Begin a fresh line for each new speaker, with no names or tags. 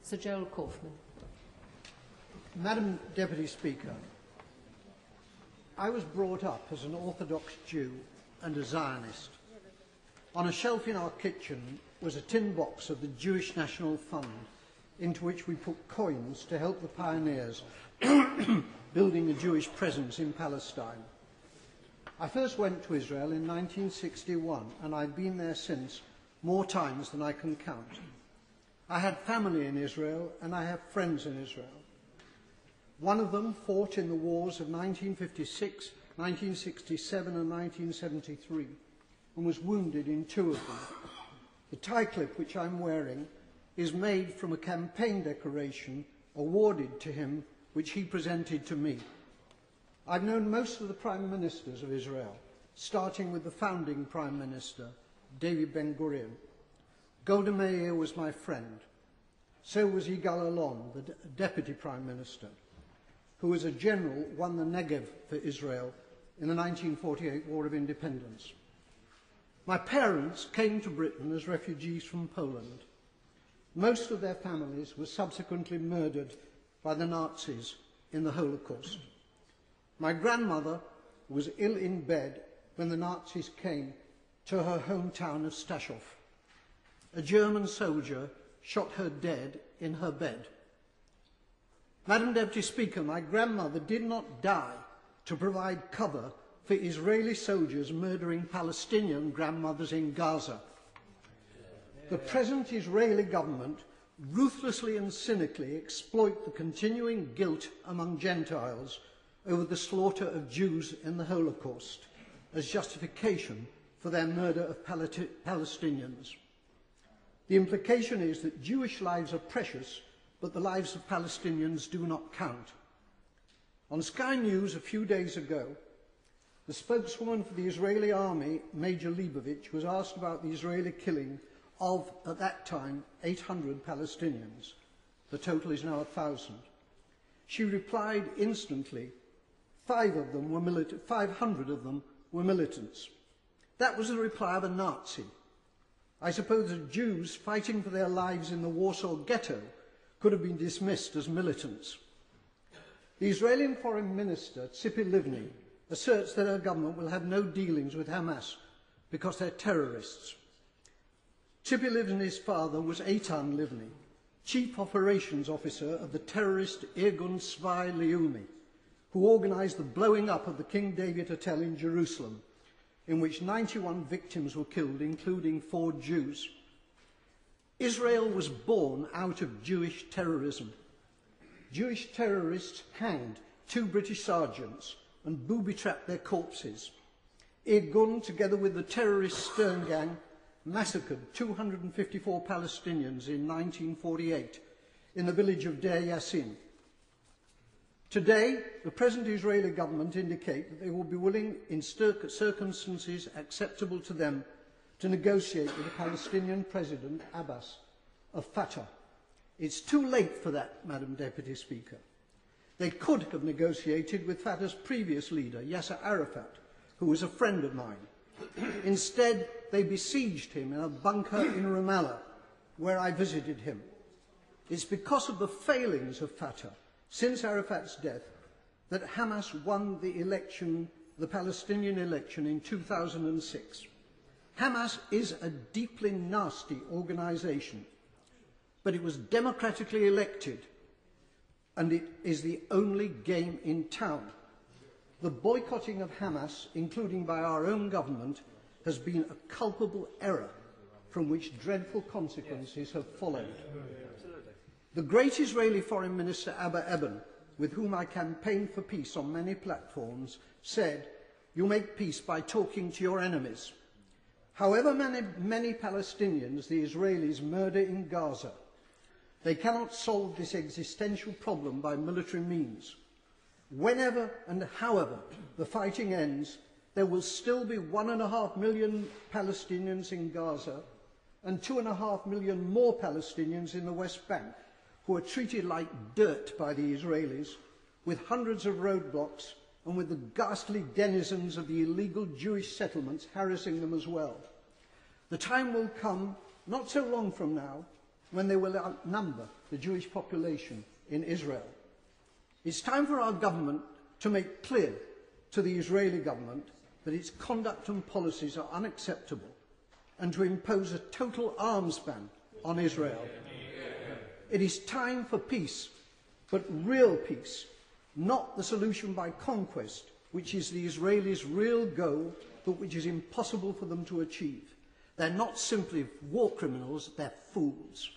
Sir Gerald Kaufman.
Madam Deputy Speaker, I was brought up as an orthodox Jew and a Zionist. On a shelf in our kitchen was a tin box of the Jewish National Fund, into which we put coins to help the pioneers building a Jewish presence in Palestine. I first went to Israel in 1961, and I've been there since more times than I can count. I had family in Israel, and I have friends in Israel. One of them fought in the wars of 1956, 1967 and 1973, and was wounded in two of them. The tie clip which I'm wearing is made from a campaign decoration awarded to him, which he presented to me. I've known most of the prime ministers of Israel, starting with the founding prime minister, David Ben-Gurion. Golda Meir was my friend. So was Yigal Allon, the deputy prime minister, who as a general won the Negev for Israel in the 1948 War of Independence. My parents came to Britain as refugees from Poland. Most of their families were subsequently murdered by the Nazis in the Holocaust. My grandmother was ill in bed when the Nazis came to her hometown of Stachov. A German soldier shot her dead in her bed. Madam Deputy Speaker, my grandmother did not die to provide cover for Israeli soldiers murdering Palestinian grandmothers in Gaza. The present Israeli government ruthlessly and cynically exploit the continuing guilt among Gentiles over the slaughter of Jews in the Holocaust as justification for their murder of Palestinians. The implication is that Jewish lives are precious, but the lives of Palestinians do not count. On Sky News a few days ago, the spokeswoman for the Israeli army, Major Leibovich, was asked about the Israeli killing of, at that time, 800 Palestinians. The total is now 1,000. She replied instantly, 500 of them were militants. That was the reply of a Nazi. I suppose that Jews fighting for their lives in the Warsaw Ghetto could have been dismissed as militants. The Israeli Foreign Minister, Tzipi Livni, asserts that her government will have no dealings with Hamas because they're terrorists. Tzipi Livni's father was Eitan Livni, Chief Operations Officer of the terrorist Irgun Tzvai Leumi, who organised the blowing up of the King David Hotel in Jerusalem, in which 91 victims were killed, including 4 Jews. Israel was born out of Jewish terrorism. Jewish terrorists hanged 2 British sergeants and booby-trapped their corpses. Irgun, together with the terrorist Stern Gang, massacred 254 Palestinians in 1948 in the village of Deir Yassin. Today, the present Israeli government indicate that they will be willing, in circumstances acceptable to them, to negotiate with the Palestinian President, Abbas, of Fatah. It's too late for that, Madam Deputy Speaker. They could have negotiated with Fatah's previous leader, Yasser Arafat, who was a friend of mine. Instead, they besieged him in a bunker in Ramallah, where I visited him. It's because of the failings of Fatah since Arafat's death that Hamas won the election, the Palestinian election in 2006. Hamas is a deeply nasty organisation, but it was democratically elected, and it is the only game in town. The boycotting of Hamas, including by our own government, has been a culpable error from which dreadful consequences have followed. The great Israeli Foreign Minister Abba Eban, with whom I campaigned for peace on many platforms, said, "You make peace by talking to your enemies." However many Palestinians the Israelis murder in Gaza, they cannot solve this existential problem by military means. Whenever and however the fighting ends, there will still be 1.5 million Palestinians in Gaza and 2.5 million more Palestinians in the West Bank, who are treated like dirt by the Israelis, with hundreds of roadblocks and with the ghastly denizens of the illegal Jewish settlements harassing them as well. The time will come, not so long from now, when they will outnumber the Jewish population in Israel. It's time for our government to make clear to the Israeli government that its conduct and policies are unacceptable and to impose a total arms ban on Israel. It is time for peace, but real peace, not the solution by conquest, which is the Israelis' real goal, but which is impossible for them to achieve. They're not simply war criminals, they're fools.